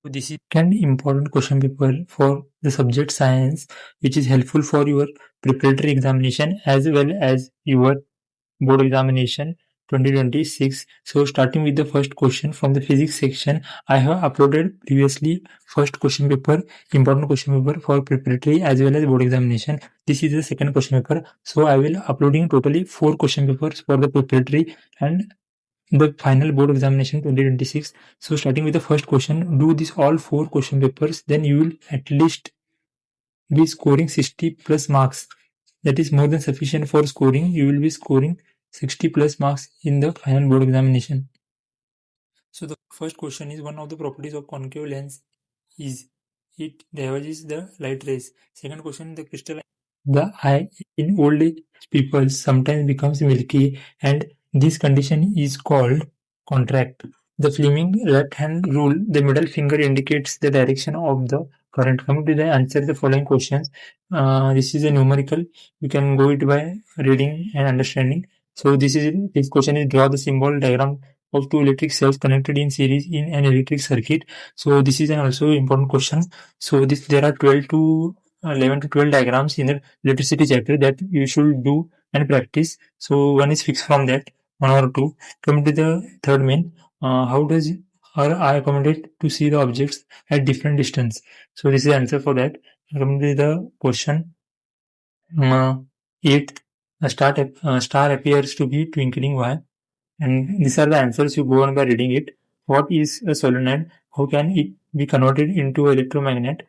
This is an important question paper for the subject science, which is helpful for your preparatory examination as well as your board examination 2026. So starting with the first question from the physics section, I have uploaded previously first question paper, important question paper for preparatory as well as board examination. This is the second question paper. So I will uploading totally 4 question papers for the preparatory and the final board examination 2026. So starting with the first question, do this all 4 question papers, then you will at least be scoring 60 plus marks. That is more than sufficient for scoring. You will be scoring 60 plus marks in the final board examination. So the first question is, one of the properties of concave lens is it diverges the light rays. Second question, the crystal, the eye in old age people sometimes becomes milky, and this condition is called contract. The Fleming left hand rule, the middle finger indicates the direction of the current. Coming to the answer the following questions. This is a numerical. You can go it by reading and understanding. So this question is, draw the symbol diagram of two electric cells connected in series in an electric circuit. So this is an also important question. So there are 11 to 12 diagrams in the electricity chapter that you should do and practice. So one is fixed from that, one or two. Coming to the third main, how does our eye accommodate to see the objects at different distance? So this is the answer for that. Coming to the question, 8th, a star appears to be twinkling. Why? And these are the answers. You go on by reading it. What is a solenoid? How can it be converted into electromagnet?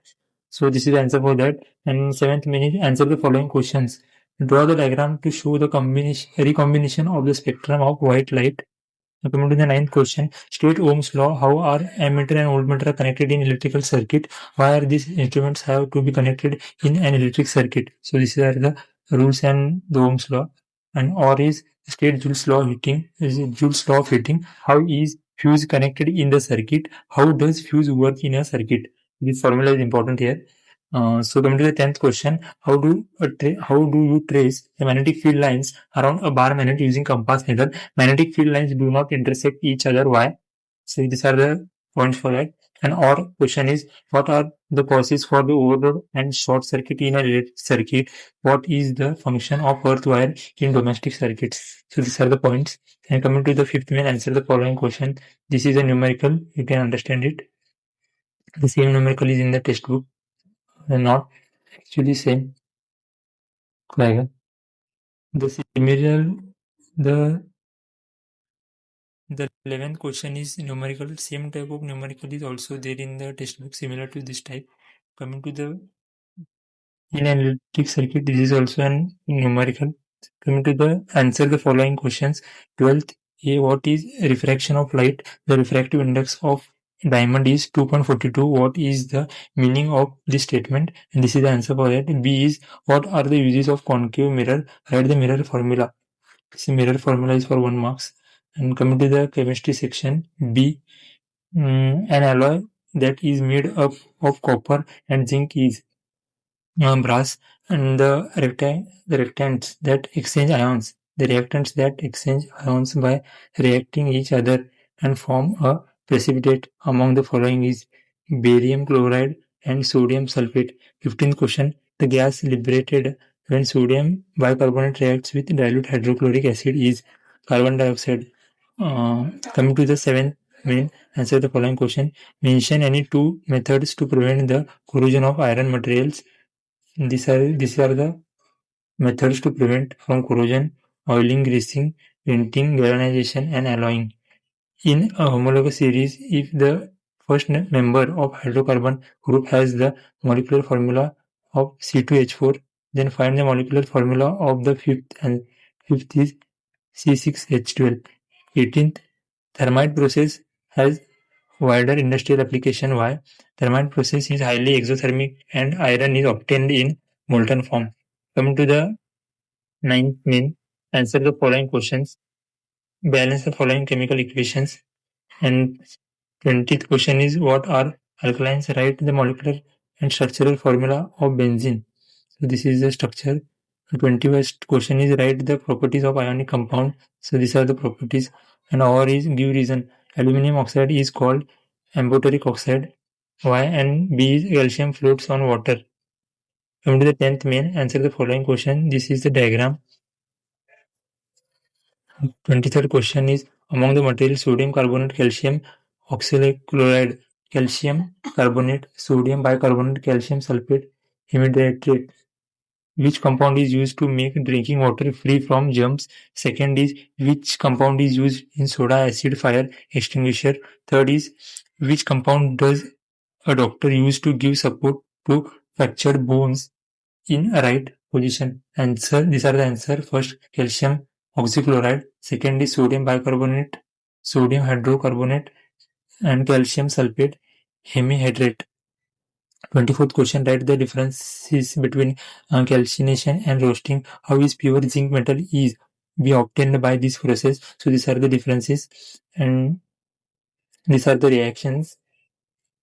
So this is the answer for that. And 7th minute, answer the following questions. Draw the diagram to show the recombination of the spectrum of white light. Coming to the 9th question, state Ohm's law. How are ammeter and voltmeter connected in electrical circuit? Why are these instruments have to be connected in an electric circuit? So these are the rules and the Ohm's law. And or is state Joule's law of heating. How is fuse connected in the circuit? How does fuse work in a circuit? This formula is important here. So coming to the 10th question, how do you trace the magnetic field lines around a bar magnet using compass method? Magnetic field lines do not intersect each other. Why? So these are the points for that. And our question is, what are the causes for the overload and short circuit in a electric circuit? What is the function of earth wire in domestic circuits? So these are the points. And coming to the 5th main, answer the following question. This is a numerical. You can understand it. The same numerical is in the textbook. Not actually same. The similar, the 11th question is numerical. Same type of numerical is also there in the textbook, similar to this type. Coming to the in an electric circuit, this is also an numerical. Coming to the answer the following questions. 12th, what is refraction of light? The refractive index of diamond is 2.42. What is the meaning of this statement? And this is the answer for that. B is, what are the uses of concave mirror? Write the mirror formula. This mirror formula is for 1 marks. And coming to the chemistry section, B, an alloy that is made up of copper and zinc is brass, and the reactants that exchange ions. The reactants that exchange ions by reacting each other and form a precipitate among the following is barium chloride and sodium sulfate. 15th question, the gas liberated when sodium bicarbonate reacts with dilute hydrochloric acid is carbon dioxide. Coming to the 7th main, answer the following question. Mention any 2 methods to prevent the corrosion of iron materials. These are the methods to prevent from corrosion: oiling, greasing, painting, galvanization, and alloying. In a homologous series, if the first member of hydrocarbon group has the molecular formula of C2H4, then find the molecular formula of the fifth, and fifth is C6H12. 18th, thermite process has wider industrial application. Why? Thermite process is highly exothermic and iron is obtained in molten form. Coming to the 9th main, answer the following questions. Balance the following chemical equations. And 20th question is, what are alkynes? Write the molecular and structural formula of benzene. So this is the structure. The 21st question is, write the properties of ionic compound. So these are the properties. And our is give reason. Aluminum oxide is called amphoteric oxide. why? And B is calcium floats on water. Coming to the 10th main, answer the following question. This is the diagram. 23rd question is, among the materials sodium carbonate, calcium oxalate, calcium carbonate, sodium bicarbonate, calcium sulfate, hemihydrate, which compound is used to make drinking water free from germs? Second is, which compound is used in soda acid fire extinguisher? Third is, which compound does a doctor use to give support to fractured bones in a right position? Answer, these are the answer. First, calcium oxychloride. Second is sodium bicarbonate, sodium hydrocarbonate, and calcium sulfate hemihydrate. 24th question, write the differences between calcination and roasting. How is pure zinc metal is be obtained by this process? So these are the differences and these are the reactions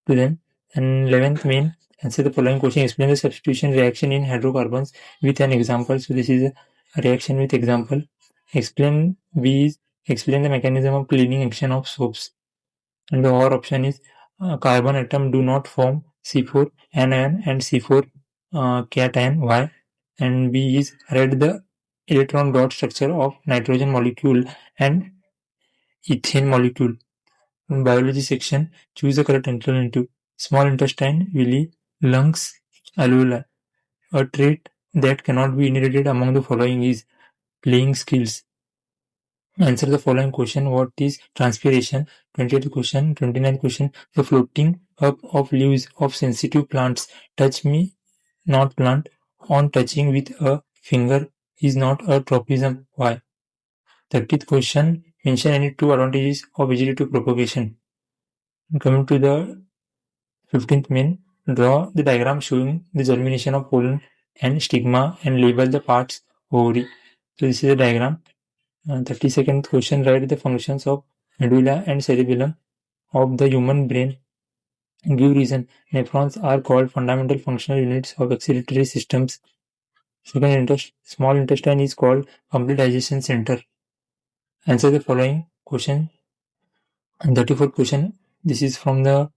to them. And 11th main, answer the following question. Explain the substitution reaction in hydrocarbons with an example. So this is a reaction with example. Explain B is explain the mechanism of cleaning action of soaps. And the or option is carbon atom do not form C4 anion and C4 cation. Why? And B is read the electron dot structure of nitrogen molecule and ethane molecule. In biology section, choose the correct alternative. Small intestine, villi, lungs, alveoli. A trait that cannot be inherited among the following is playing skills. Answer the following question. What is transpiration? 28th question. 29th question. The floating up of leaves of sensitive plants. Touch me, not plant. On touching with a finger is not a tropism. Why? 30th question. Mention any two advantages of vegetative propagation. Coming to the 15th main, draw the diagram showing the germination of pollen and stigma and label the parts ovary. So this is a diagram. 32nd question, write the functions of medulla and cerebellum of the human brain. Give reason. Nephrons are called fundamental functional units of excretory systems. Second, small intestine is called complete digestion center. Answer the following question. And 34th question, this is from the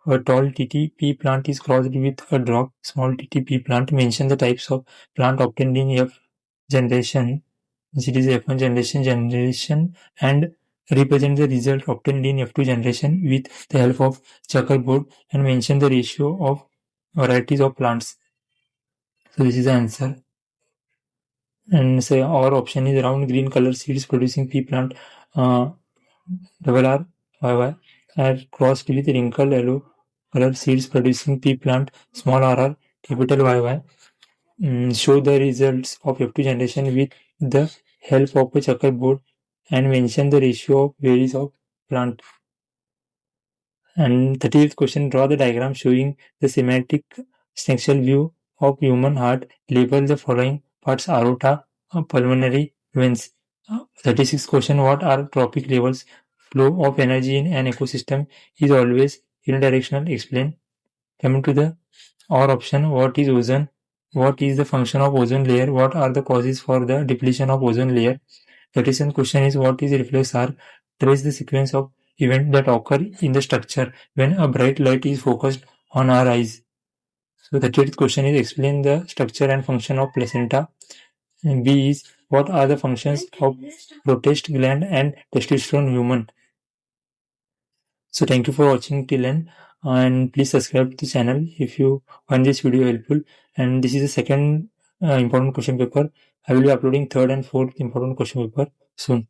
a tall TTP plant is crossed with a drop small TTP plant. Mention the types of plant obtained in F generation. It is F1 generation and represent the result obtained in F2 generation with the help of checkerboard and mention the ratio of varieties of plants. So this is the answer. And say our option is round green color seeds producing pea plant double R YY are crossed with wrinkled yellow color seeds producing pea plant small rr capital YY. Show the results of F2 generation with the help of a checkerboard and mention the ratio of varieties of plant. And 30th question, draw the diagram showing the schematic structural view of human heart. Label the following parts: aorta, pulmonary veins. 36th question, what are tropic levels? Flow of energy in an ecosystem is always unidirectional. Explain. Coming to the or option, what is ozone? What is the function of ozone layer? What are the causes for the depletion of ozone layer? 37th question is, what is reflex arc? Trace the sequence of events that occur in the structure when a bright light is focused on our eyes. So the 38th question is, explain the structure and function of placenta. And B is, what are the functions of protest gland and testosterone human? So thank you for watching till end and please subscribe to the channel if you find this video helpful. And this is the second important question paper. I will be uploading third and fourth important question paper soon.